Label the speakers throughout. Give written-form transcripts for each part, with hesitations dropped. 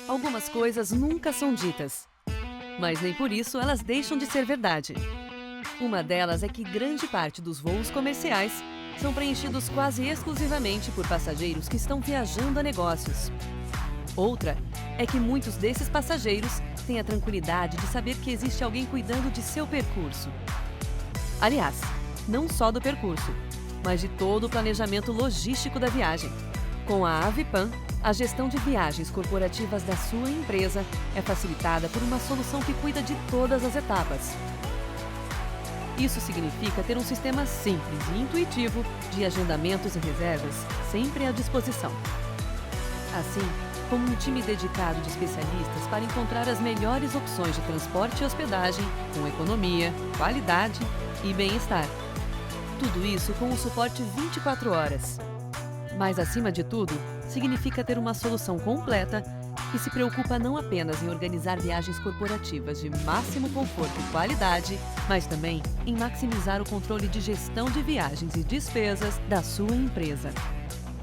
Speaker 1: Algumas coisas nunca são ditas, mas nem por isso elas deixam de ser verdade. Uma delas é que grande parte dos voos comerciais são preenchidos quase exclusivamente por passageiros que estão viajando a negócios. Outra é que muitos desses passageiros têm a tranquilidade de saber que existe alguém cuidando de seu percurso. Aliás, não só do percurso, mas de todo o planejamento logístico da viagem. Com a Avipan, a gestão de viagens corporativas da sua empresa é facilitada por uma solução que cuida de todas as etapas. Isso significa ter um sistema simples e intuitivo de agendamentos e reservas sempre à disposição. Assim, com um time dedicado de especialistas para encontrar as melhores opções de transporte e hospedagem, com economia, qualidade e bem-estar. Tudo isso com o suporte 24 horas. Mas, acima de tudo, significa ter uma solução completa que se preocupa não apenas em organizar viagens corporativas de máximo conforto e qualidade, mas também em maximizar o controle de gestão de viagens e despesas da sua empresa.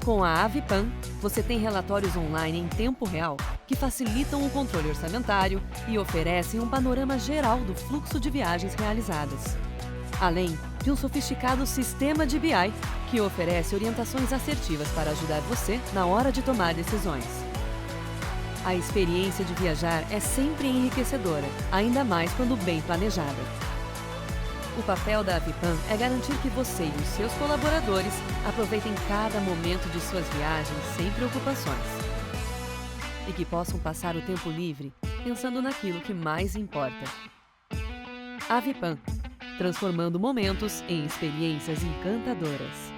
Speaker 1: Com a Avipan, você tem relatórios online em tempo real que facilitam o controle orçamentário e oferecem um panorama geral do fluxo de viagens realizadas. Além de um sofisticado sistema de BI que oferece orientações assertivas para ajudar você na hora de tomar decisões. A experiência de viajar é sempre enriquecedora, ainda mais quando bem planejada. O papel da Avipan é garantir que você e os seus colaboradores aproveitem cada momento de suas viagens sem preocupações. E que possam passar o tempo livre pensando naquilo que mais importa. Avipan, transformando momentos em experiências encantadoras.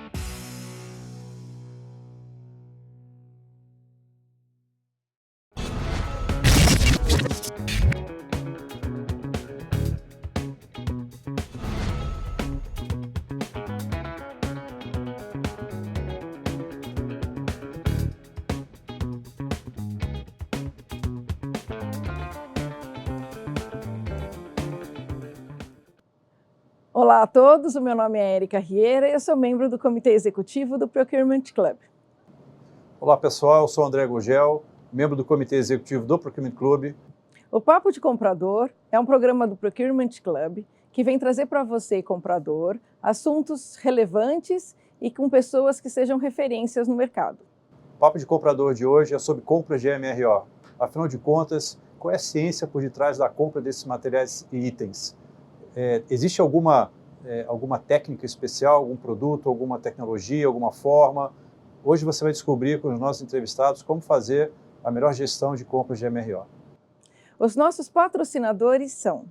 Speaker 2: Olá a todos, o meu nome é Érica Rieira e eu sou membro do Comitê Executivo do Procurement Club.
Speaker 3: Olá pessoal, eu sou André Gugel, membro do Comitê Executivo do Procurement Club.
Speaker 2: O Papo de Comprador é um programa do Procurement Club que vem trazer para você, comprador, assuntos relevantes e com pessoas que sejam referências no mercado.
Speaker 3: O Papo de Comprador de hoje é sobre compras de MRO. Afinal de contas, qual é a ciência por detrás da compra desses materiais e itens? Existe alguma técnica especial, algum produto, alguma tecnologia, alguma forma? Hoje você vai descobrir com os nossos entrevistados como fazer a melhor gestão de compras de MRO.
Speaker 2: Os nossos patrocinadores são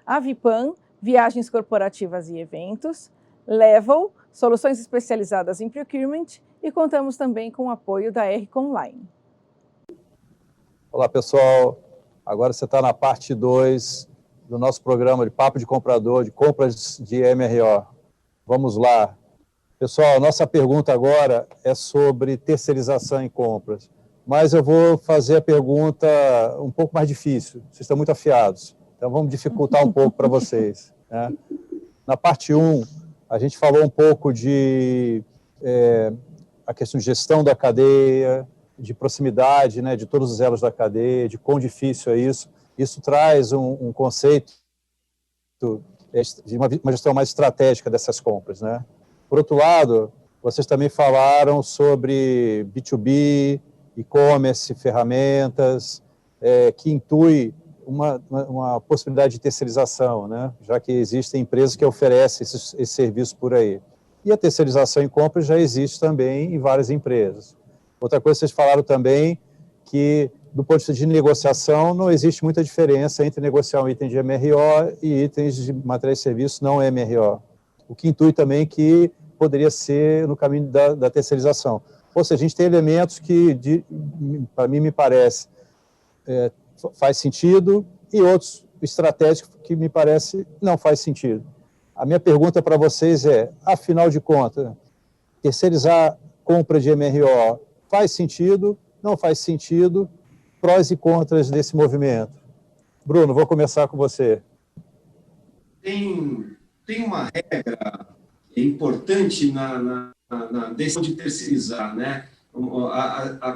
Speaker 2: Avipan, Viagens Corporativas e Eventos, Level, Soluções Especializadas em Procurement e contamos também com o apoio da RCon Online.
Speaker 3: Olá pessoal, agora você está na parte 2 do nosso programa de Papo de Comprador, de compras de MRO. Vamos lá. Pessoal, nossa pergunta agora é sobre terceirização em compras, mas eu vou fazer a pergunta um pouco mais difícil, vocês estão muito afiados, então vamos dificultar um pouco para vocês, né? Na parte 1, a gente falou um pouco de a questão de gestão da cadeia, de proximidade, né, de todos os elos da cadeia, de quão difícil é isso. Isso traz um conceito de uma gestão mais estratégica dessas compras, né? Por outro lado, vocês também falaram sobre B2B, e-commerce, ferramentas, que intui uma possibilidade de terceirização, né? Já que existem empresas que oferecem esse serviço por aí. E a terceirização em compras já existe também em várias empresas. Outra coisa, vocês falaram também que, do ponto de vista de negociação, não existe muita diferença entre negociar um item de MRO e itens de materiais e serviços não MRO. O que intui também que poderia ser no caminho da terceirização. Ou seja, a gente tem elementos que, para mim, me parece, faz sentido, e outros estratégicos que me parece não faz sentido. A minha pergunta para vocês é, afinal de contas, terceirizar compra de MRO faz sentido, não faz sentido, prós e contras desse movimento? Bruno, vou começar com você.
Speaker 4: Tem uma regra importante na decisão de terceirizar, né?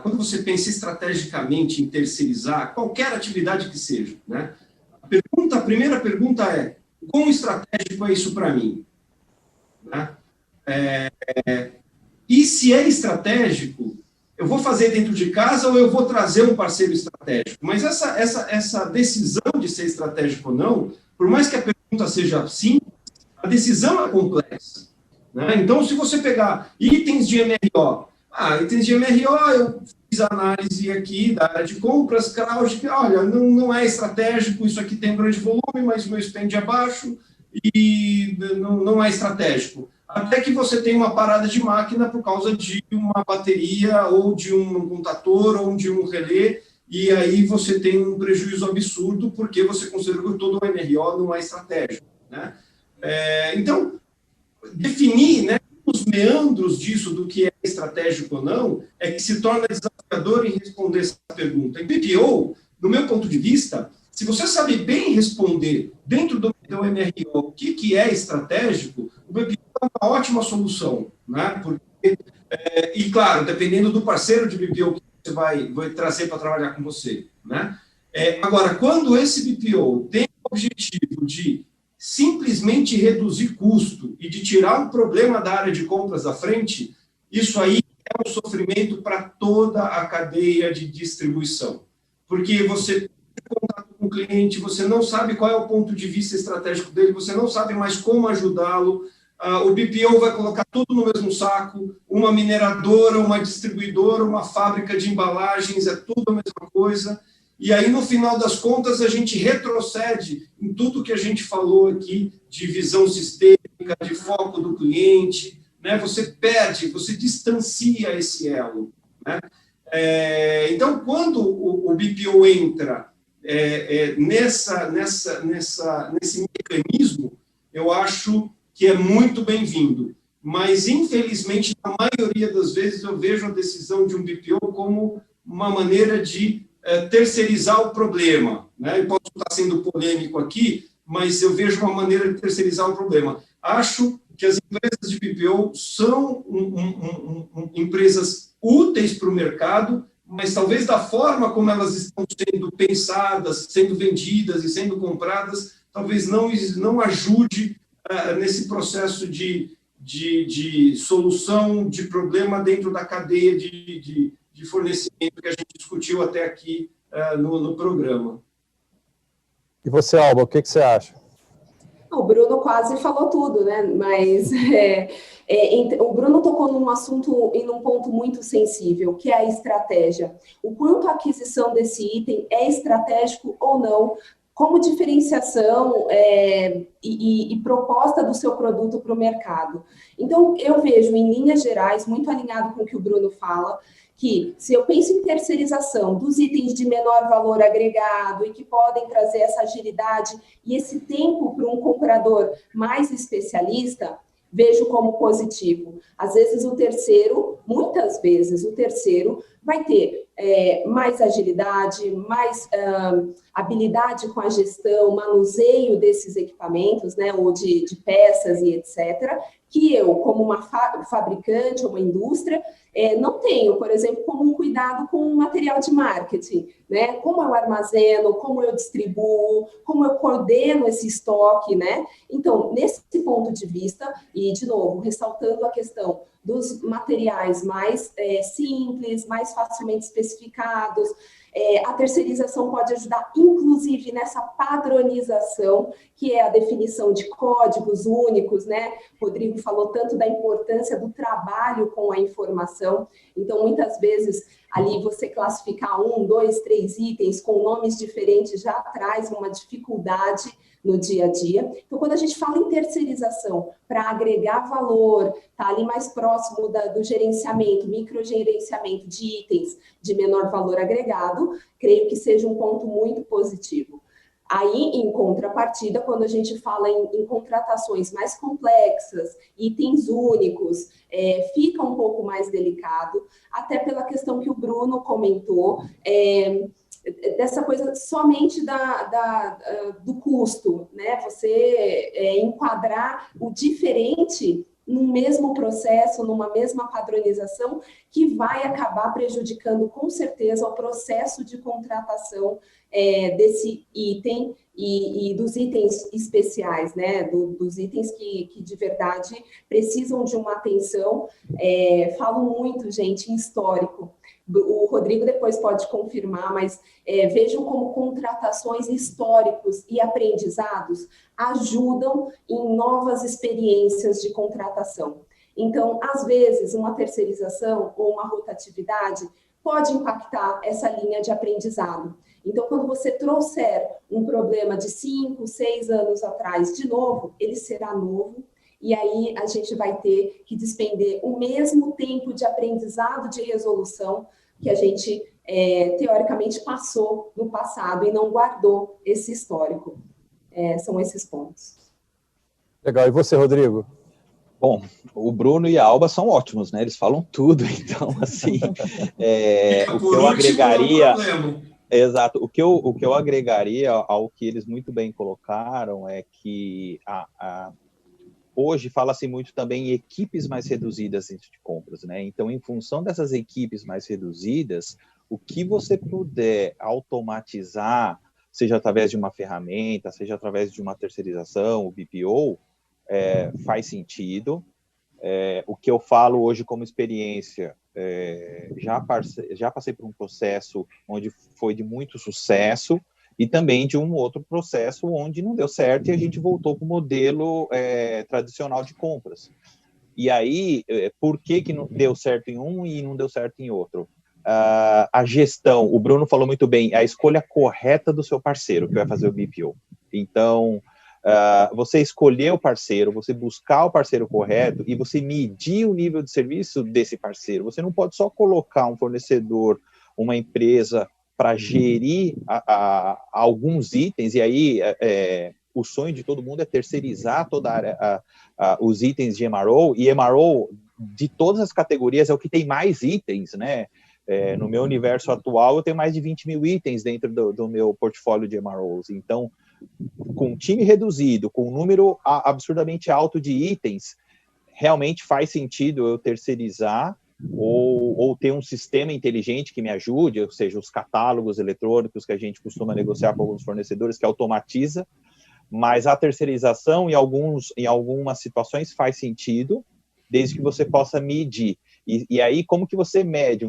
Speaker 4: Quando você pensa estrategicamente em terceirizar qualquer atividade que seja, né? A primeira pergunta é: quão estratégico é isso para mim? Né? E se é estratégico, eu vou fazer dentro de casa ou eu vou trazer um parceiro estratégico? Mas essa decisão de ser estratégico ou não, por mais que a pergunta seja simples, a decisão é complexa. Né? Então, se você pegar itens de MRO, itens de MRO, eu fiz a análise aqui da área de compras, olha, não é estratégico, isso aqui tem um grande volume, mas o meu spend é baixo e não é estratégico. Até que você tem uma parada de máquina por causa de uma bateria, ou de um contator, ou de um relé, e aí você tem um prejuízo absurdo, porque você considerou que todo o MRO não é estratégico. Né? Então, definir, né, os meandros disso, do que é estratégico ou não, é que se torna desafiador em responder essa pergunta. Em BPO, no meu ponto de vista, se você sabe bem responder dentro do MRO o que é estratégico, o BPO é uma ótima solução. Né? Porque, e, claro, dependendo do parceiro de BPO que você vai trazer para trabalhar com você. Né? Agora, quando esse BPO tem o objetivo de simplesmente reduzir custo e de tirar um problema da área de compras da frente, isso aí é um sofrimento para toda a cadeia de distribuição. Porque você tem contato com o cliente, você não sabe qual é o ponto de vista estratégico dele, você não sabe mais como ajudá-lo, o BPO vai colocar tudo no mesmo saco, uma mineradora, uma distribuidora, uma fábrica de embalagens, é tudo a mesma coisa. E aí, no final das contas, a gente retrocede em tudo que a gente falou aqui de visão sistêmica, de foco do cliente, né? Você perde, você distancia esse elo. Né? Então, quando o BPO entra nesse mecanismo, eu acho que é muito bem-vindo. Mas, infelizmente, na maioria das vezes, eu vejo a decisão de um BPO como uma maneira de terceirizar o problema. Né? Eu posso estar sendo polêmico aqui, mas eu vejo uma maneira de terceirizar o problema. Acho que as empresas de BPO são empresas úteis para o mercado, mas talvez da forma como elas estão sendo pensadas, sendo vendidas e sendo compradas, talvez não ajude nesse processo de solução de problema dentro da cadeia de fornecimento que a gente discutiu até aqui no programa.
Speaker 3: E você, Alba, o que você acha?
Speaker 5: O Bruno quase falou tudo, né? Mas o Bruno tocou num assunto e num ponto muito sensível, que é a estratégia. O quanto a aquisição desse item é estratégico ou não, como diferenciação e proposta do seu produto para o mercado. Então, eu vejo, em linhas gerais, muito alinhado com o que o Bruno fala, que se eu penso em terceirização dos itens de menor valor agregado e que podem trazer essa agilidade e esse tempo para um comprador mais especialista, vejo como positivo. Às vezes muitas vezes o terceiro vai ter mais agilidade, mais habilidade com a gestão, manuseio desses equipamentos, né, ou de peças e etc., que eu, como uma fabricante ou uma indústria, não tenho, por exemplo, como um cuidado com o material de marketing, né? Como eu armazeno, como eu distribuo, como eu coordeno esse estoque, né? Então, nesse ponto de vista, e de novo, ressaltando a questão dos materiais mais simples, mais facilmente especificados, a terceirização pode ajudar, inclusive, nessa padronização, que é a definição de códigos únicos, né? Rodrigo falou tanto da importância do trabalho com a informação. Então, muitas vezes, ali você classificar 1, 2, 3 itens com nomes diferentes já traz uma dificuldade no dia a dia. Então, quando a gente fala em terceirização para agregar valor, tá ali mais próximo do gerenciamento, microgerenciamento de itens de menor valor agregado, creio que seja um ponto muito positivo. Aí, em contrapartida, quando a gente fala em contratações mais complexas, itens únicos, fica um pouco mais delicado, até pela questão que o Bruno comentou, dessa coisa somente do custo, né? Você enquadrar o diferente num mesmo processo, numa mesma padronização, que vai acabar prejudicando, com certeza, o processo de contratação desse item e dos itens especiais, né? Dos itens que de verdade precisam de uma atenção. Falo muito, gente, em histórico. O Rodrigo depois pode confirmar, mas vejam como contratações históricos e aprendizados ajudam em novas experiências de contratação. Então, às vezes, uma terceirização ou uma rotatividade pode impactar essa linha de aprendizado. Então, quando você trouxer um problema de 5, 6 anos atrás de novo, ele será novo, e aí a gente vai ter que despender o mesmo tempo de aprendizado de resolução que a gente, teoricamente, passou no passado e não guardou esse histórico. São esses pontos.
Speaker 3: Legal. E você, Rodrigo?
Speaker 6: Bom, o Bruno e a Alba são ótimos, né? Eles falam tudo, então, assim, o que eu agregaria... Exato. O que eu agregaria ao que eles muito bem colocaram é que hoje fala-se muito também em equipes mais reduzidas dentro de compras, né? Então, em função dessas equipes mais reduzidas, o que você puder automatizar, seja através de uma ferramenta, seja através de uma terceirização, o BPO, faz sentido. O que eu falo hoje como experiência, já passei por um processo onde foi de muito sucesso e também de um outro processo onde não deu certo e a gente voltou para o modelo tradicional de compras. E aí, por que não deu certo em um e não deu certo em outro? A gestão, o Bruno falou muito bem, a escolha correta do seu parceiro que vai fazer o BPO. Então, você escolher o parceiro, você buscar o parceiro correto e você medir o nível de serviço desse parceiro. Você não pode só colocar um fornecedor, uma empresa para gerir alguns itens, e aí o sonho de todo mundo é terceirizar toda a área, os itens de MRO, e MRO, de todas as categorias, é o que tem mais itens, né? No meu universo atual, eu tenho mais de 20 mil itens dentro do meu portfólio de MROs. Então, com um time reduzido, com um número absurdamente alto de itens, realmente faz sentido eu terceirizar ou ter um sistema inteligente que me ajude, ou seja, os catálogos eletrônicos que a gente costuma negociar com alguns fornecedores, que automatiza, mas a terceirização, em algumas situações, faz sentido, desde que você possa medir. E aí, como que você mede?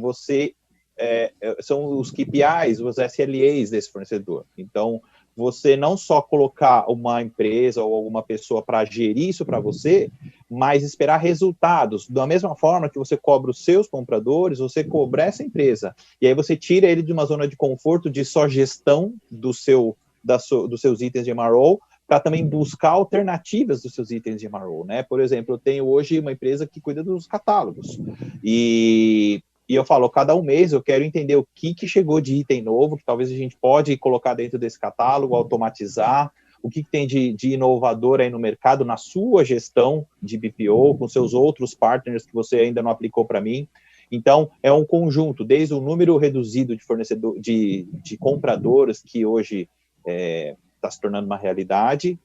Speaker 6: São os KPIs, os SLAs desse fornecedor. Então, você não só colocar uma empresa ou alguma pessoa para gerir isso para você, mas esperar resultados. Da mesma forma que você cobra os seus compradores, você cobra essa empresa. E aí você tira ele de uma zona de conforto de só gestão dos seus itens de MRO, para também buscar alternativas dos seus itens de MRO, né? Por exemplo, eu tenho hoje uma empresa que cuida dos catálogos. E eu falo, cada um mês eu quero entender o que chegou de item novo, que talvez a gente pode colocar dentro desse catálogo, automatizar, o que tem de inovador aí no mercado, na sua gestão de BPO, com seus outros partners que você ainda não aplicou para mim. Então, é um conjunto, desde o número reduzido de fornecedores, de compradores, que hoje está se tornando uma realidade,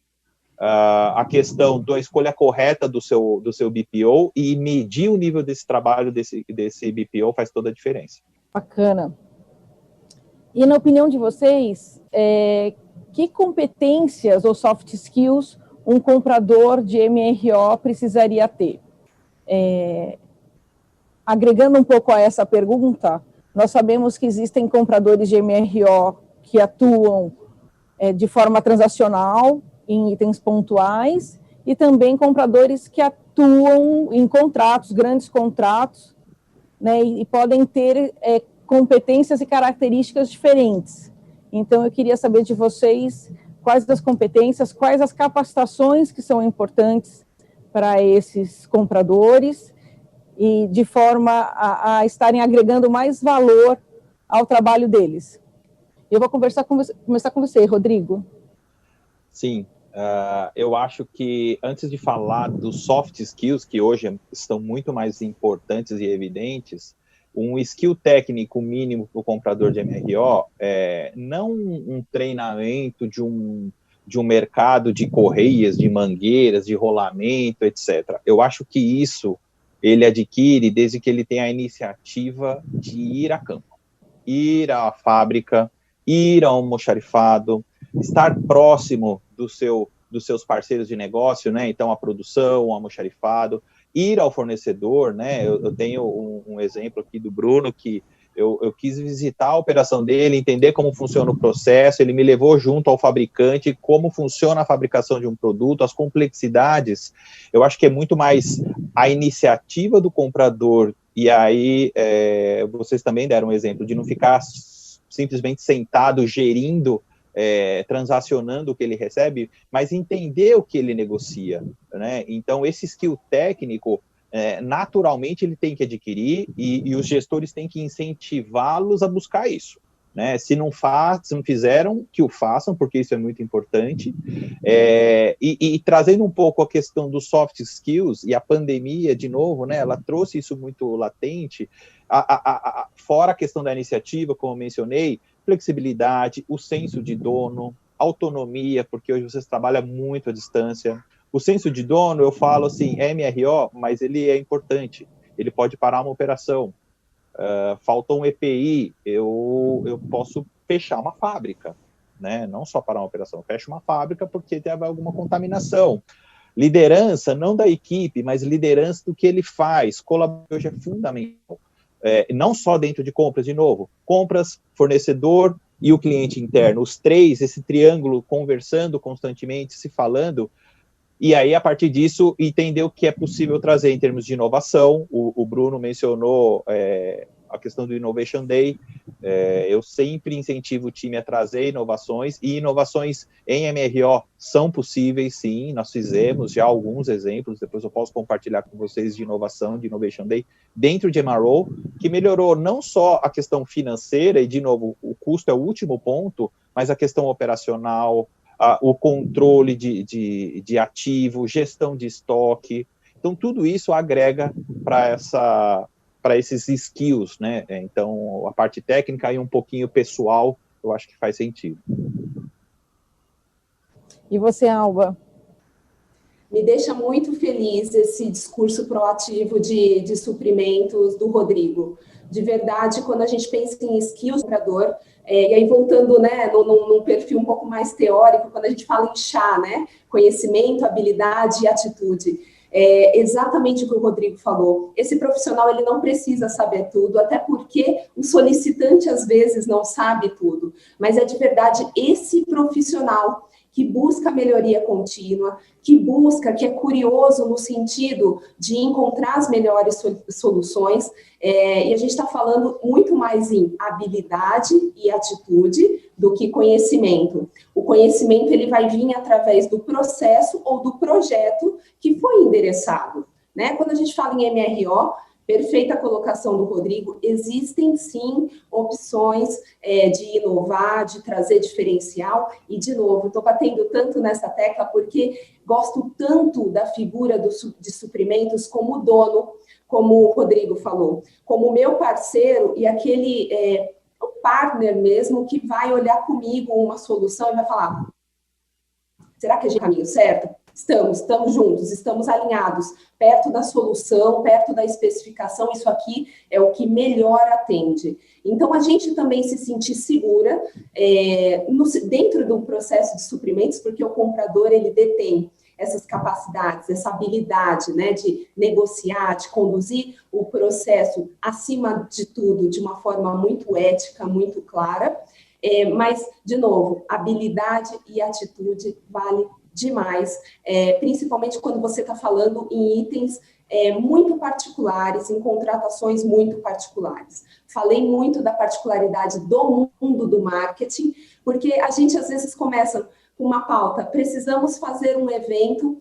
Speaker 6: a questão da escolha correta do seu BPO e medir o nível desse trabalho desse BPO faz toda a diferença.
Speaker 2: Bacana. E na opinião de vocês, que competências ou soft skills um comprador de MRO precisaria ter? Agregando um pouco a essa pergunta, nós sabemos que existem compradores de MRO que atuam de forma transacional, em itens pontuais, e também compradores que atuam em contratos, grandes contratos, né, e podem ter competências e características diferentes. Então, eu queria saber de vocês quais das competências, quais as capacitações que são importantes para esses compradores, e de forma a estarem agregando mais valor ao trabalho deles. Eu vou começar com você, Rodrigo.
Speaker 6: Sim, eu acho que antes de falar dos soft skills, que hoje estão muito mais importantes e evidentes, um skill técnico mínimo para o comprador de MRO, não um treinamento de de um mercado de correias, de mangueiras, de rolamento, etc. Eu acho que isso ele adquire desde que ele tem a iniciativa de ir a campo, ir à fábrica, ir ao almoxarifado, estar próximo dos seus parceiros de negócio, né? Então, a produção, o almoxarifado, ir ao fornecedor, né? Eu tenho um exemplo aqui do Bruno, que eu quis visitar a operação dele, entender como funciona o processo, ele me levou junto ao fabricante, como funciona a fabricação de um produto, as complexidades. Eu acho que é muito mais a iniciativa do comprador, e aí vocês também deram um exemplo de não ficar simplesmente sentado, gerindo, transacionando o que ele recebe, mas entender o que ele negocia, né? Então, esse skill técnico, naturalmente, ele tem que adquirir, e os gestores têm que incentivá-los a buscar isso, né? Se não fizeram, que o façam, porque isso é muito importante. E trazendo um pouco a questão dos soft skills, e a pandemia, de novo, né, ela trouxe isso muito latente, fora a questão da iniciativa, como eu mencionei, flexibilidade, o senso de dono, autonomia, porque hoje vocês trabalham muito à distância. O senso de dono, eu falo assim, MRO, mas ele é importante, ele pode parar uma operação. Faltou um EPI, eu posso fechar uma fábrica, né? Não só parar uma operação, eu fecho uma fábrica porque teve alguma contaminação. Liderança, não da equipe, mas liderança do que ele faz, colaboração hoje é fundamental. Não só dentro de compras, de novo, compras, fornecedor e o cliente interno, os três, esse triângulo conversando constantemente, se falando, e aí, a partir disso, entender o que é possível trazer em termos de inovação. O Bruno mencionou a questão do Innovation Day. Eu sempre incentivo o time a trazer inovações, e inovações em MRO são possíveis, sim. Nós fizemos já alguns exemplos, depois eu posso compartilhar com vocês de inovação, de Innovation Day, dentro de MRO, que melhorou não só a questão financeira, e, de novo, o custo é o último ponto, mas a questão operacional, o controle de ativo, gestão de estoque. Então, tudo isso agrega para esses skills, né? Então, a parte técnica e um pouquinho pessoal, eu acho que faz sentido.
Speaker 2: E você, Alba?
Speaker 5: Me deixa muito feliz esse discurso proativo de suprimentos do Rodrigo. De verdade, quando a gente pensa em skills do comprador, e aí voltando, né, num perfil um pouco mais teórico, quando a gente fala em chá, né, conhecimento, habilidade e atitude, exatamente o que o Rodrigo falou. Esse profissional, ele não precisa saber tudo, até porque o solicitante, às vezes, não sabe tudo, mas é de verdade esse profissional que busca melhoria contínua, que é curioso no sentido de encontrar as melhores soluções, e a gente está falando muito mais em habilidade e atitude do que conhecimento. O conhecimento, ele vai vir através do processo ou do projeto que foi endereçado, né? Quando a gente fala em MRO, perfeita colocação do Rodrigo, existem sim opções de inovar, de trazer diferencial, e de novo, estou batendo tanto nessa tecla porque gosto tanto da figura de suprimentos como dono, como o Rodrigo falou, como meu parceiro e aquele o partner mesmo que vai olhar comigo uma solução e vai falar, será que é o caminho certo? Estamos juntos, estamos alinhados, perto da solução, perto da especificação, isso aqui é o que melhor atende. Então, a gente também se sentir segura dentro do processo de suprimentos, porque o comprador, ele detém essas capacidades, essa habilidade, né, de negociar, de conduzir o processo, acima de tudo, de uma forma muito ética, muito clara, mas, de novo, habilidade e atitude vale demais, principalmente quando você está falando em itens muito particulares, em contratações muito particulares. Falei muito da particularidade do mundo do marketing, porque a gente às vezes começa com uma pauta, precisamos fazer um evento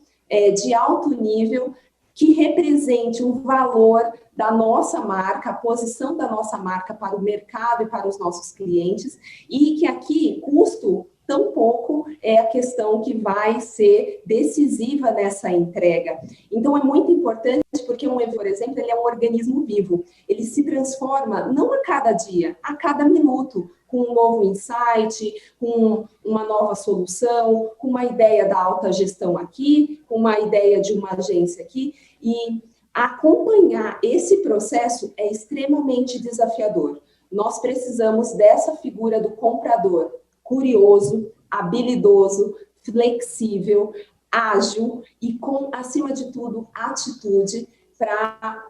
Speaker 5: de alto nível que represente o valor da nossa marca, a posição da nossa marca para o mercado e para os nossos clientes, e que aqui custo tampouco é a questão que vai ser decisiva nessa entrega. Então, é muito importante, porque um EVA, por exemplo, ele é um organismo vivo. Ele se transforma não a cada dia, a cada minuto, com um novo insight, com uma nova solução, com uma ideia da alta gestão aqui, com uma ideia de uma agência aqui, e acompanhar esse processo é extremamente desafiador. Nós precisamos dessa figura do comprador curioso, habilidoso, flexível, ágil e com, acima de tudo, atitude para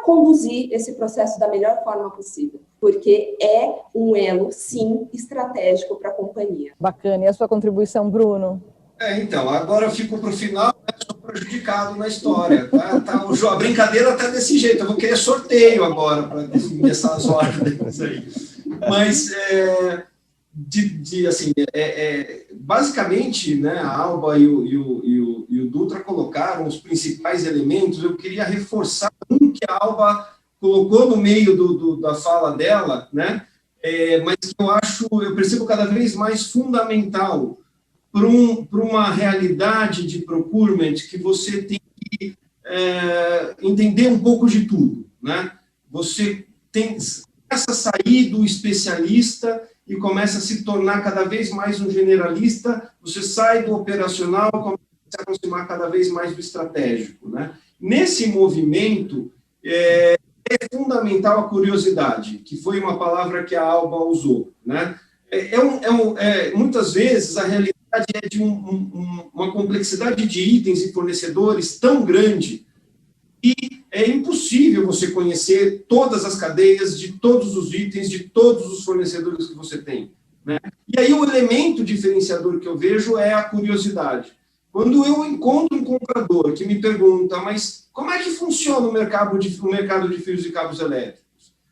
Speaker 5: conduzir esse processo da melhor forma possível, porque é um elo, sim, estratégico para a companhia.
Speaker 2: Bacana. E a sua contribuição, Bruno?
Speaker 4: Então, agora eu fico para o final, sou prejudicado na história. A brincadeira está desse jeito, eu vou querer sorteio agora para definir essas ordens aí. Mas, basicamente, né, a Alba e o Dutra colocaram os principais elementos. Eu queria reforçar um que a Alba colocou no meio da fala dela, né, mas que eu percebo cada vez mais fundamental para uma realidade de procurement que você tem que entender um pouco de tudo, né? Você começa a sair do especialista e começa a se tornar cada vez mais um generalista, você sai do operacional e começa a se aproximar cada vez mais do estratégico, né? Nesse movimento, é fundamental a curiosidade, que foi uma palavra que a Alba usou, né? Muitas vezes, a realidade é de uma complexidade de itens e fornecedores tão grande que é impossível você conhecer todas as cadeias de todos os itens, de todos os fornecedores que você tem, né? E aí o elemento diferenciador que eu vejo é a curiosidade. Quando eu encontro um comprador que me pergunta, mas como é que funciona o mercado de fios e cabos elétricos?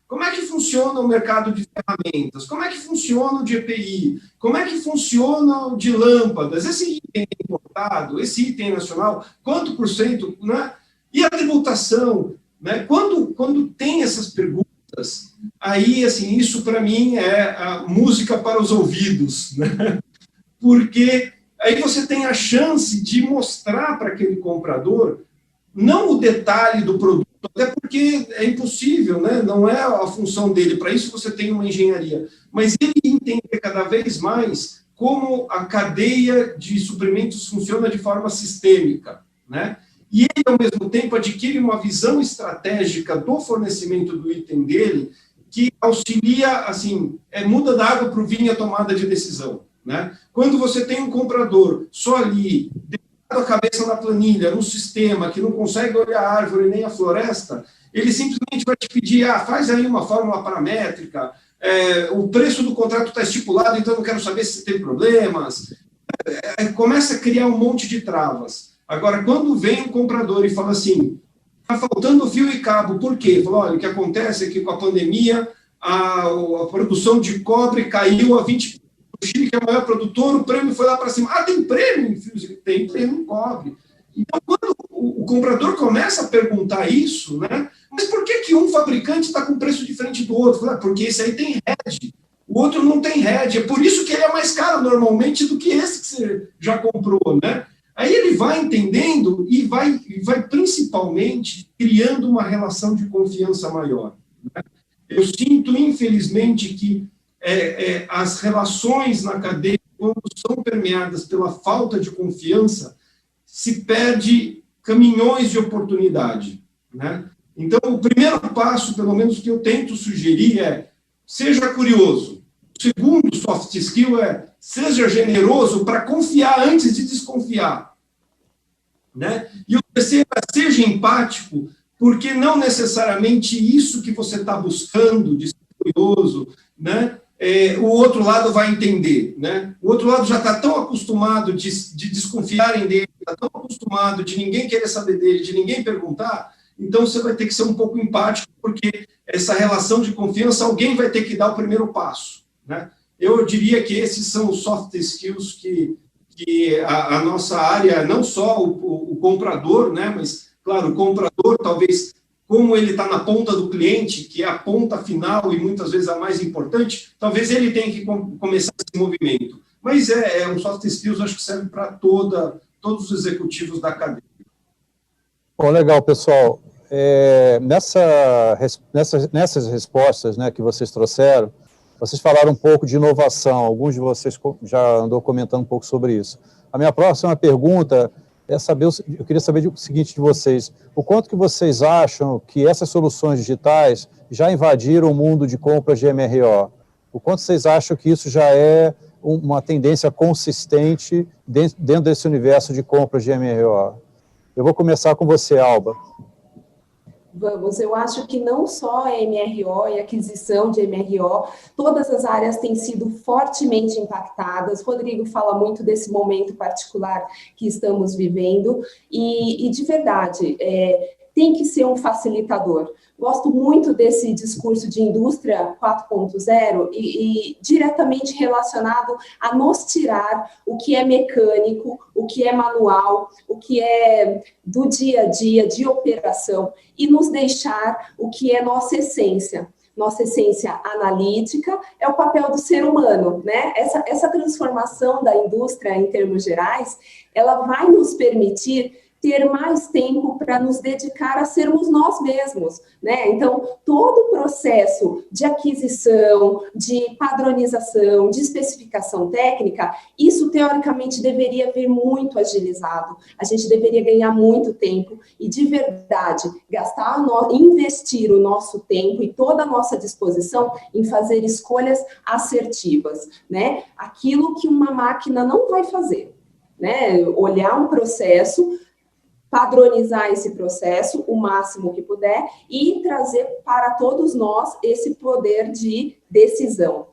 Speaker 4: Como é que funciona o mercado de ferramentas? Como é que funciona o de EPI? Como é que funciona o de lâmpadas? Esse item é importado? Esse item é nacional? Quanto por cento? Né? E a tributação? Né? Quando tem essas perguntas, aí, assim, isso para mim é a música para os ouvidos, né? Porque aí você tem a chance de mostrar para aquele comprador não o detalhe do produto, até porque é impossível, né? Não é a função dele, para isso você tem uma engenharia, mas ele entender cada vez mais como a cadeia de suprimentos funciona de forma sistêmica, né? E ele, ao mesmo tempo, adquire uma visão estratégica do fornecimento do item dele, que auxilia, assim, muda da água para o vinho a tomada de decisão, né? Quando você tem um comprador só ali, a cabeça na planilha, no sistema, que não consegue olhar a árvore nem a floresta, ele simplesmente vai te pedir, faz aí uma fórmula paramétrica, o preço do contrato está estipulado, então eu não quero saber se tem problemas. Começa a criar um monte de travas. Agora, quando vem um comprador e fala assim, está faltando fio e cabo, por quê? Fala, olha, o que acontece é que com a pandemia, a produção de cobre caiu a 20%. O Chile, que é o maior produtor, o prêmio foi lá para cima. Tem prêmio em fios? Tem prêmio em cobre. Então, quando o comprador começa a perguntar isso, né? Mas por que um fabricante está com preço diferente do outro? Porque esse aí tem hedge, o outro não tem hedge. É por isso que ele é mais caro normalmente do que esse que você já comprou, né? Aí ele vai entendendo e vai principalmente criando uma relação de confiança maior, né? Eu sinto, infelizmente, que as relações na cadeia, quando são permeadas pela falta de confiança, se perde caminhões de oportunidade, né? Então, o primeiro passo, pelo menos que eu tento sugerir, é seja curioso. O segundo soft skill é seja generoso para confiar antes de desconfiar, né? E o terceiro é seja empático, porque não necessariamente isso que você está buscando de ser curioso, né? O outro lado vai entender, né? O outro lado já está tão acostumado de desconfiarem dele, está tão acostumado de ninguém querer saber dele, de ninguém perguntar, então você vai ter que ser um pouco empático, porque essa relação de confiança, alguém vai ter que dar o primeiro passo, né? Eu diria que esses são os soft skills que a nossa área, não só o comprador, né? Mas, claro, o comprador talvez... Como ele está na ponta do cliente, que é a ponta final e muitas vezes a mais importante, talvez ele tenha que começar esse movimento. mas um soft skills, acho que serve para todos os executivos da cadeia.
Speaker 3: Bom, legal, pessoal. Nessas respostas, né, que vocês trouxeram, vocês falaram um pouco de inovação, alguns de vocês já andou comentando um pouco sobre isso. A minha próxima pergunta é eu queria saber o seguinte de vocês: o quanto que vocês acham que essas soluções digitais já invadiram o mundo de compras de MRO? O quanto vocês acham que isso já é uma tendência consistente dentro desse universo de compras de MRO? Eu vou começar com você, Alba.
Speaker 5: Vamos, eu acho que não só a MRO e aquisição de MRO, todas as áreas têm sido fortemente impactadas. Rodrigo fala muito desse momento particular que estamos vivendo e de verdade, tem que ser um facilitador. Gosto muito desse discurso de indústria 4.0 e diretamente relacionado a nos tirar o que é mecânico, o que é manual, o que é do dia a dia, de operação, e nos deixar o que é nossa essência. Nossa essência analítica é o papel do ser humano, né? Essa transformação da indústria, em termos gerais, ela vai nos permitir ter mais tempo para nos dedicar a sermos nós mesmos, né? Então, todo o processo de aquisição, de padronização, de especificação técnica, isso teoricamente deveria vir muito agilizado. A gente deveria ganhar muito tempo e, de verdade, investir o nosso tempo e toda a nossa disposição em fazer escolhas assertivas, né? Aquilo que uma máquina não vai fazer, né? Olhar um processo, padronizar esse processo o máximo que puder e trazer para todos nós esse poder de decisão.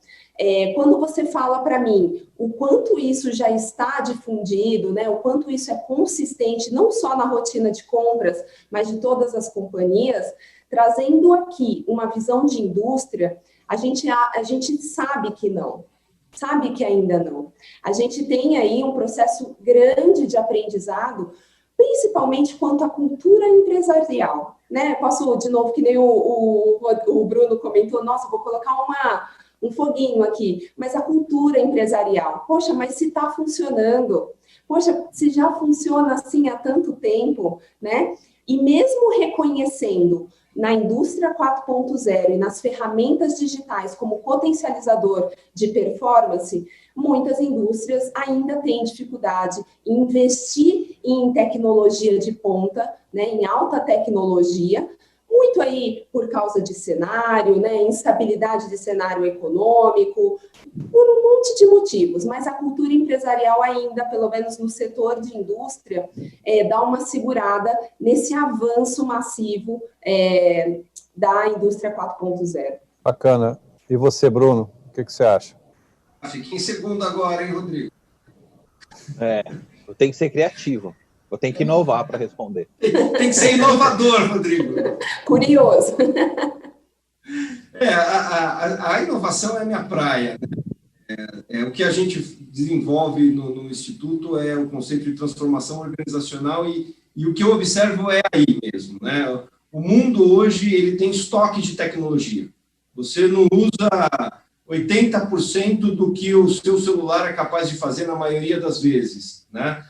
Speaker 5: Quando você fala para mim o quanto isso já está difundido, né, o quanto isso é consistente, não só na rotina de compras, mas de todas as companhias, trazendo aqui uma visão de indústria, a gente sabe que não. Sabe que ainda não. A gente tem aí um processo grande de aprendizado, principalmente quanto à cultura empresarial, né? Posso, de novo, que nem o Bruno comentou, nossa, vou colocar um foguinho aqui, mas a cultura empresarial, poxa, mas se está funcionando, poxa, se já funciona assim há tanto tempo, né? E mesmo reconhecendo na indústria 4.0 e nas ferramentas digitais como potencializador de performance, muitas indústrias ainda têm dificuldade em investir em tecnologia de ponta, né, em alta tecnologia, muito aí por causa de cenário, né, instabilidade de cenário econômico, por um monte de motivos, mas a cultura empresarial ainda, pelo menos no setor de indústria, dá uma segurada nesse avanço massivo da indústria 4.0.
Speaker 3: Bacana. E você, Bruno, o que você acha?
Speaker 4: Fiquei em segundo agora, hein, Rodrigo?
Speaker 6: Eu tenho que ser criativo. Eu tenho que inovar para responder.
Speaker 4: Tem que ser inovador, Rodrigo.
Speaker 5: Curioso.
Speaker 4: A inovação é a minha praia. O que a gente desenvolve no Instituto é o conceito de transformação organizacional e o que eu observo é aí mesmo, né? O mundo hoje ele tem estoque de tecnologia. Você não usa 80% do que o seu celular é capaz de fazer na maioria das vezes, né?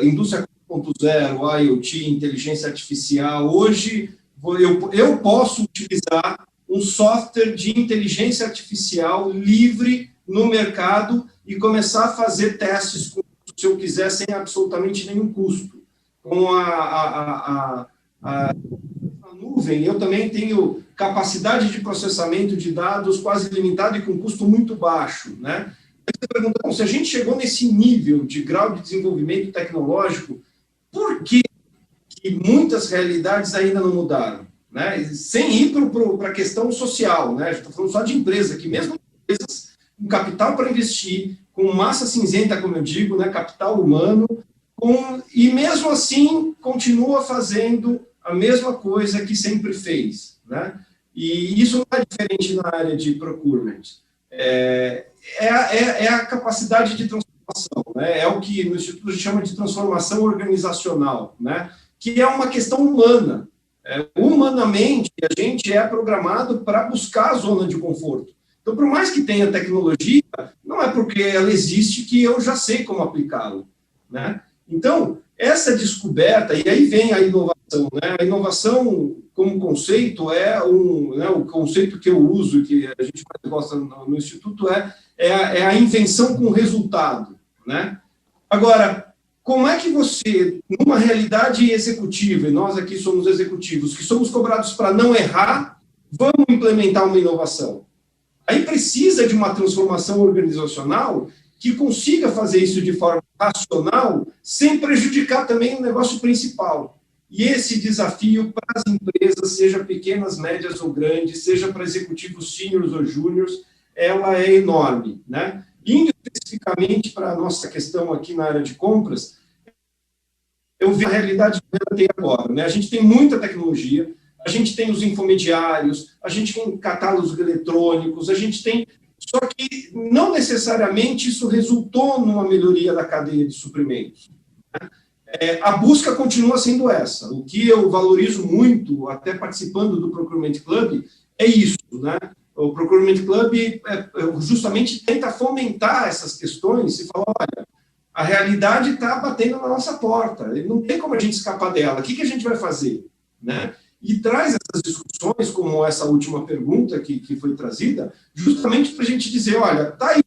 Speaker 4: Indústria 4.0, IoT, inteligência artificial. Hoje, eu posso utilizar um software de inteligência artificial livre no mercado e começar a fazer testes, se eu quiser, sem absolutamente nenhum custo. Com a nuvem, eu também tenho capacidade de processamento de dados quase ilimitada e com custo muito baixo, né? Você pergunta, se a gente chegou nesse nível de grau de desenvolvimento tecnológico, por que muitas realidades ainda não mudaram? Né? Sem ir para a questão social, né? A gente está falando só de empresa, que mesmo empresas com capital para investir, com massa cinzenta, como eu digo, né? Capital humano, e mesmo assim continua fazendo a mesma coisa que sempre fez, né? E isso não é diferente na área de procurement. É a capacidade de transformação, né? É o que no Instituto a gente chama de transformação organizacional, né? Que é uma questão humana. Humanamente, a gente é programado para buscar a zona de conforto. Então, por mais que tenha tecnologia, não é porque ela existe que eu já sei como aplicá-la, né? Então, essa descoberta, e aí vem a inovação, né? A inovação, como conceito, o conceito que eu uso, que a gente mais gosta no Instituto, é a invenção com resultado, né? Agora, como é que você, numa realidade executiva, e nós aqui somos executivos, que somos cobrados para não errar, vamos implementar uma inovação? Aí precisa de uma transformação organizacional que consiga fazer isso de forma racional, sem prejudicar também o negócio principal. E esse desafio para as empresas, seja pequenas, médias ou grandes, seja para executivos sêniores ou júniores, ela é enorme, né? Indo especificamente para a nossa questão aqui na área de compras, eu vi a realidade que ela tem agora, né? A gente tem muita tecnologia, a gente tem os infomediários, a gente tem catálogos eletrônicos, a gente tem... Só que não necessariamente isso resultou numa melhoria da cadeia de suprimentos, né? A busca continua sendo essa. O que eu valorizo muito, até participando do Procurement Club, é isso, né? O Procurement Club justamente tenta fomentar essas questões e falar, olha, a realidade está batendo na nossa porta, não tem como a gente escapar dela, o que a gente vai fazer, né? E traz essas discussões, como essa última pergunta que foi trazida, justamente para a gente dizer, olha, tá aí,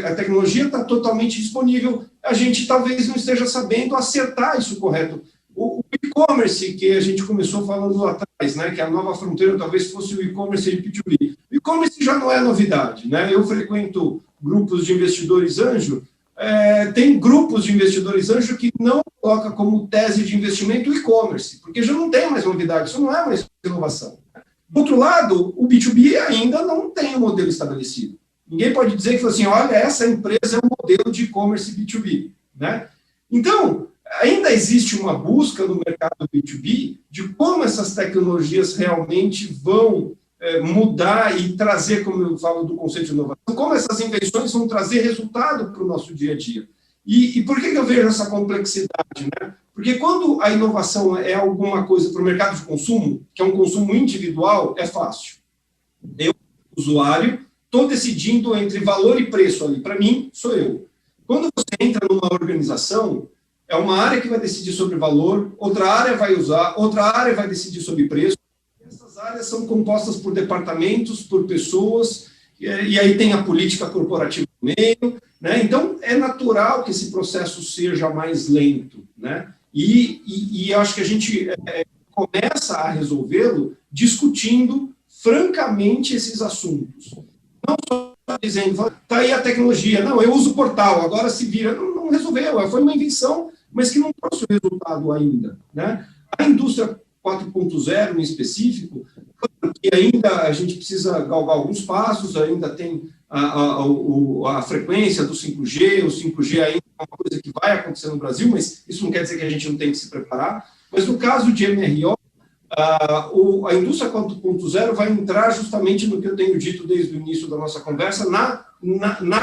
Speaker 4: a tecnologia está totalmente disponível, a gente talvez não esteja sabendo acertar isso correto. O e-commerce, que a gente começou falando lá atrás, né, que a nova fronteira talvez fosse o e-commerce de B2B. O e-commerce já não é novidade, né? Eu frequento grupos de investidores anjo, tem grupos de investidores anjo que não coloca como tese de investimento o e-commerce, porque já não tem mais novidade, isso não é mais inovação. Do outro lado, o B2B ainda não tem um modelo estabelecido. Ninguém pode dizer que assim, olha, essa empresa é um modelo de e-commerce B2B, né? Então, ainda existe uma busca no mercado B2B de como essas tecnologias realmente vão mudar e trazer, como eu falo do conceito de inovação, como essas invenções vão trazer resultado para o nosso dia a dia. E por que eu vejo essa complexidade, né? Porque quando a inovação é alguma coisa para o mercado de consumo, que é um consumo individual, é fácil. Eu, usuário, estou decidindo entre valor e preço ali. Para mim, sou eu. Quando você entra numa organização, é uma área que vai decidir sobre valor, outra área vai usar, outra área vai decidir sobre preço. Essas áreas são compostas por departamentos, por pessoas, e aí tem a política corporativa no meio, né? Então, é natural que esse processo seja mais lento, né? E eu acho que a gente começa a resolvê-lo discutindo francamente esses assuntos. Não só dizendo, tá aí a tecnologia, não, eu uso o portal, agora se vira. Não resolveu, foi uma invenção, mas que não trouxe o resultado ainda, né? A indústria 4.0 em específico, que ainda a gente precisa galgar alguns passos, ainda tem a frequência do 5G, o 5G ainda é uma coisa que vai acontecer no Brasil, mas isso não quer dizer que a gente não tem que se preparar. Mas no caso de MRO, a indústria 4.0 vai entrar justamente no que eu tenho dito desde o início da nossa conversa, na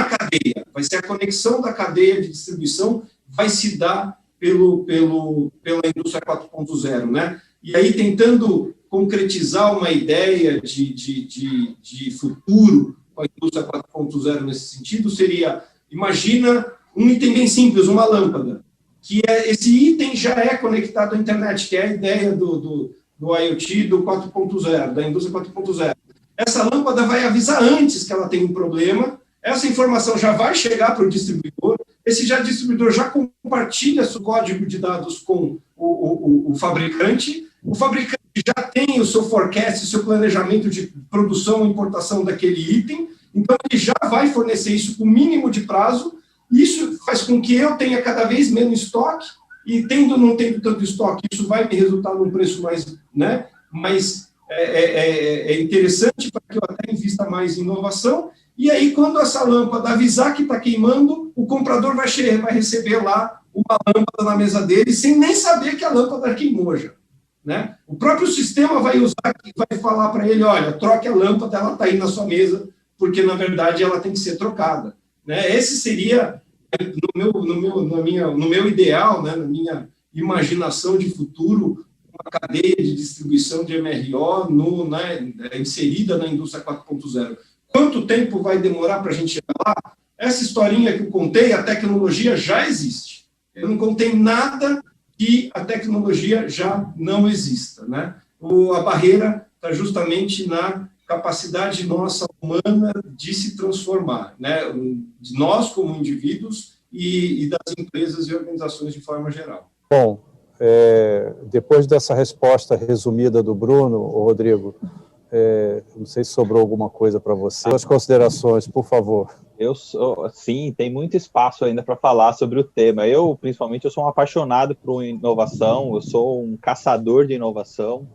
Speaker 4: cadeia. Vai ser a conexão da cadeia de distribuição, vai se dar pela indústria 4.0, né? E aí, tentando concretizar uma ideia de futuro com a indústria 4.0 nesse sentido, seria, imagina um item bem simples, uma lâmpada, que esse item já é conectado à internet, que é a ideia do IoT do 4.0, da indústria 4.0. Essa lâmpada vai avisar antes que ela tem um problema, essa informação já vai chegar para o distribuidor, esse distribuidor já compartilha seu código de dados com o fabricante já tem o seu forecast, o seu planejamento de produção e importação daquele item, então ele já vai fornecer isso com o mínimo de prazo, isso faz com que eu tenha cada vez menos estoque, e não tendo tanto estoque, isso vai me resultar num preço mais, né, mais interessante para que eu até invista mais em inovação, e aí quando essa lâmpada avisar que está queimando, o comprador vai receber lá uma lâmpada na mesa dele, sem nem saber que a lâmpada queimou já, né? O próprio sistema vai falar para ele, olha, troque a lâmpada, ela está aí na sua mesa, porque na verdade ela tem que ser trocada, né? Esse seria, no meu ideal, né, na minha imaginação de futuro, uma cadeia de distribuição de MRO inserida na indústria 4.0. Quanto tempo vai demorar para a gente chegar lá? Essa historinha que eu contei, a tecnologia já existe. Eu não contei nada que a tecnologia já não exista, né? A barreira está justamente na capacidade nossa humana de se transformar, né? De nós como indivíduos e das empresas e organizações de forma geral.
Speaker 3: Bom, depois dessa resposta resumida do Bruno, Rodrigo, não sei se sobrou alguma coisa para você. As considerações, por favor.
Speaker 6: Sim, tem muito espaço ainda para falar sobre o tema. Principalmente, eu sou um apaixonado por inovação, eu sou um caçador de inovação.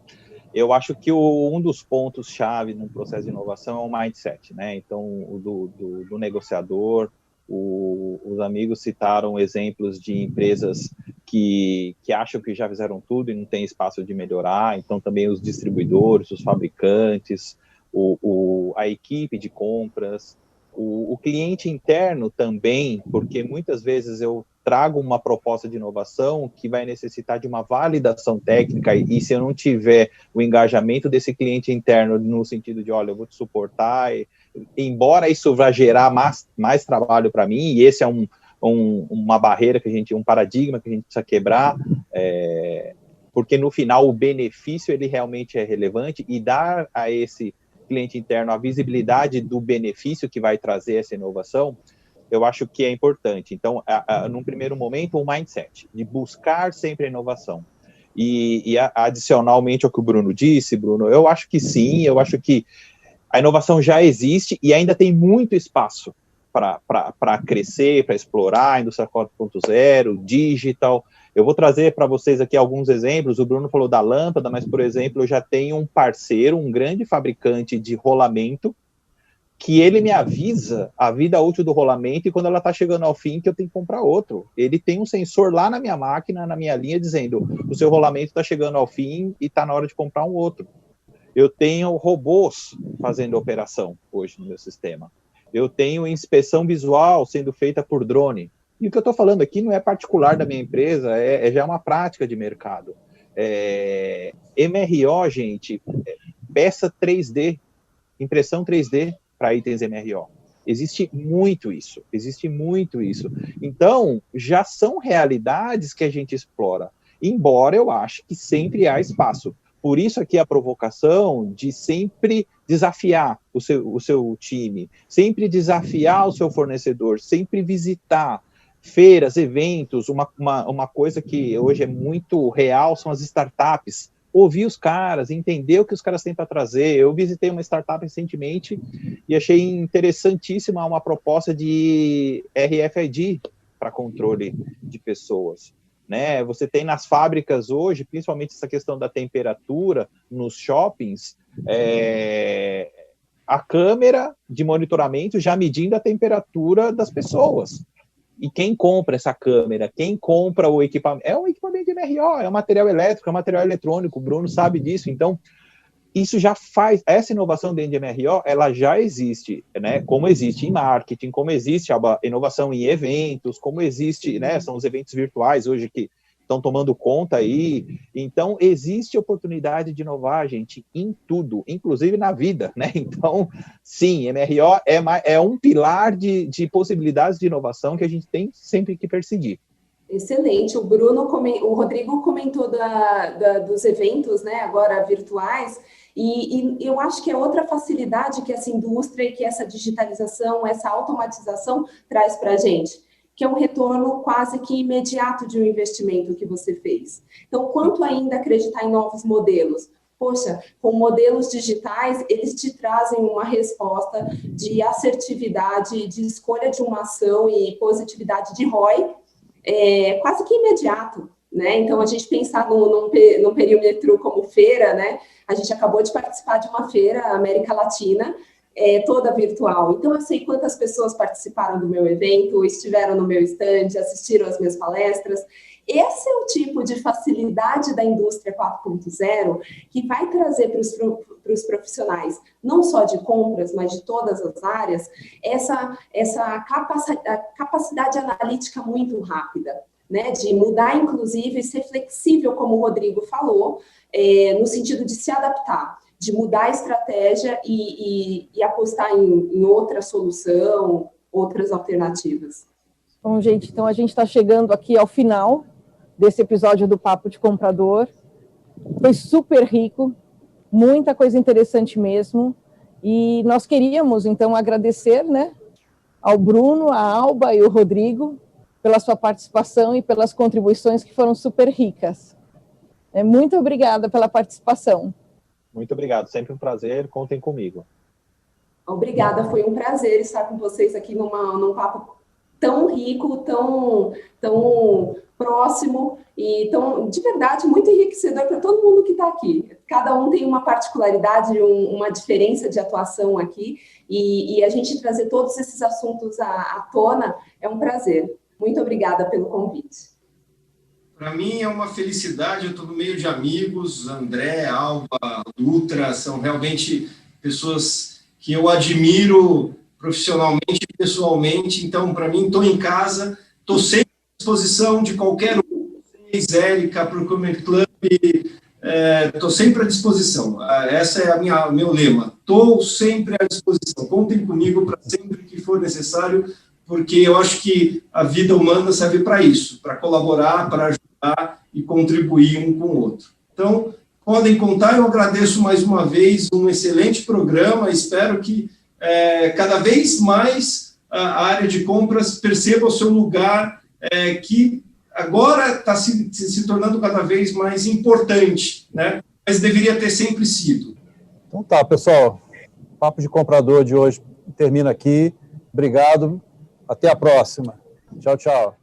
Speaker 6: Eu acho que um dos pontos-chave no processo de inovação é o mindset, né? Então, do negociador. Os amigos citaram exemplos de empresas que acham que já fizeram tudo e não tem espaço de melhorar. Então, também os distribuidores, os fabricantes, a equipe de compras, o cliente interno também, porque muitas vezes eu trago uma proposta de inovação que vai necessitar de uma validação técnica, e se eu não tiver o engajamento desse cliente interno no sentido de, olha, eu vou te suportar, embora isso vai gerar mais trabalho para mim, e esse é uma barreira um paradigma que a gente precisa quebrar, porque no final o benefício ele realmente é relevante, e dar a esse cliente interno a visibilidade do benefício que vai trazer essa inovação, eu acho que é importante. Então, num primeiro momento, o mindset, de buscar sempre a inovação. E adicionalmente ao que o Bruno disse, Bruno, eu acho que sim, eu acho que a inovação já existe e ainda tem muito espaço para crescer, para explorar, a indústria 4.0, digital. Eu vou trazer para vocês aqui alguns exemplos. O Bruno falou da lâmpada, mas, por exemplo, eu já tenho um parceiro, um grande fabricante de rolamento, que ele me avisa a vida útil do rolamento e quando ela está chegando ao fim que eu tenho que comprar outro. Ele tem um sensor lá na minha máquina, na minha linha, dizendo o seu rolamento está chegando ao fim e está na hora de comprar um outro. Eu tenho robôs fazendo operação hoje no meu sistema. Eu tenho inspeção visual sendo feita por drone. E o que eu estou falando aqui não é particular da minha empresa, já é uma prática de mercado. MRO, gente, peça 3D, impressão 3D, para itens MRO. Existe muito isso. Então, já são realidades que a gente explora, embora eu ache que sempre há espaço. Por isso aqui a provocação de sempre desafiar o seu time, sempre desafiar o seu fornecedor, sempre visitar feiras, eventos. Uma coisa que hoje é muito real são as startups. Ouvir os caras, entender o que os caras têm para trazer. Eu visitei uma startup recentemente e achei interessantíssima uma proposta de RFID para controle de pessoas. Né? Você tem nas fábricas hoje, principalmente essa questão da temperatura, nos shoppings, a câmera de monitoramento já medindo a temperatura das pessoas. E quem compra essa câmera, quem compra o equipamento, é um equipamento de MRO, é um material elétrico, é um material eletrônico, o Bruno sabe disso. Então, isso já faz, essa inovação dentro de MRO, ela já existe, né? Como existe em marketing, como existe a inovação em eventos, como existe, né? São os eventos virtuais hoje que estão tomando conta aí. Então, existe oportunidade de inovar, gente, em tudo, inclusive na vida, né? Então, sim, MRO é um pilar de possibilidades de inovação que a gente tem sempre que perseguir.
Speaker 5: Excelente. O Rodrigo comentou dos eventos, né, agora virtuais, e eu acho que é outra facilidade que essa indústria e que essa digitalização, essa automatização traz para a gente, que é um retorno quase que imediato de um investimento que você fez. Então, quanto ainda acreditar em novos modelos? Poxa, com modelos digitais, eles te trazem uma resposta de assertividade, de escolha de uma ação e positividade de ROI, quase que imediato, né? Então, a gente pensar num perímetro como feira, né? A gente acabou de participar de uma feira América Latina, toda virtual. Então, eu sei quantas pessoas participaram do meu evento, estiveram no meu stand, assistiram às minhas palestras. Esse é o tipo de facilidade da indústria 4.0 que vai trazer para os profissionais, não só de compras, mas de todas as áreas, essa capacidade analítica muito rápida, né, de mudar, inclusive, ser flexível, como o Rodrigo falou, no sentido de se adaptar, de mudar a estratégia e apostar em outra solução, outras alternativas.
Speaker 2: Bom, gente, então a gente está chegando aqui ao final desse episódio do Papo de Comprador. Foi super rico, muita coisa interessante mesmo, e nós queríamos, então, agradecer, né, ao Bruno, a Alba e o Rodrigo pela sua participação e pelas contribuições que foram super ricas. Muito obrigada pela participação.
Speaker 6: Muito obrigado, sempre um prazer, contem comigo.
Speaker 5: Obrigada, foi um prazer estar com vocês aqui num papo tão rico, tão próximo e tão, de verdade, muito enriquecedor para todo mundo que está aqui. Cada um tem uma particularidade, uma diferença de atuação aqui, e a gente trazer todos esses assuntos à tona é um prazer. Muito obrigada pelo convite.
Speaker 4: Para mim é uma felicidade, eu estou no meio de amigos, André, Alba, Dutra, são realmente pessoas que eu admiro profissionalmente e pessoalmente, então, para mim, estou em casa, estou sempre à disposição de qualquer um, Érica, Procurement Club, estou sempre à disposição, essa é o meu lema, estou sempre à disposição, contem comigo para sempre que for necessário, porque eu acho que a vida humana serve para isso, para colaborar, para ajudar e contribuir um com o outro. Então, podem contar, eu agradeço mais uma vez, um excelente programa, espero que cada vez mais a área de compras perceba o seu lugar, que agora está se tornando cada vez mais importante, né? Mas deveria ter sempre sido.
Speaker 3: Então tá, pessoal, o Papo de Comprador de hoje termina aqui. Obrigado, até a próxima. Tchau, tchau.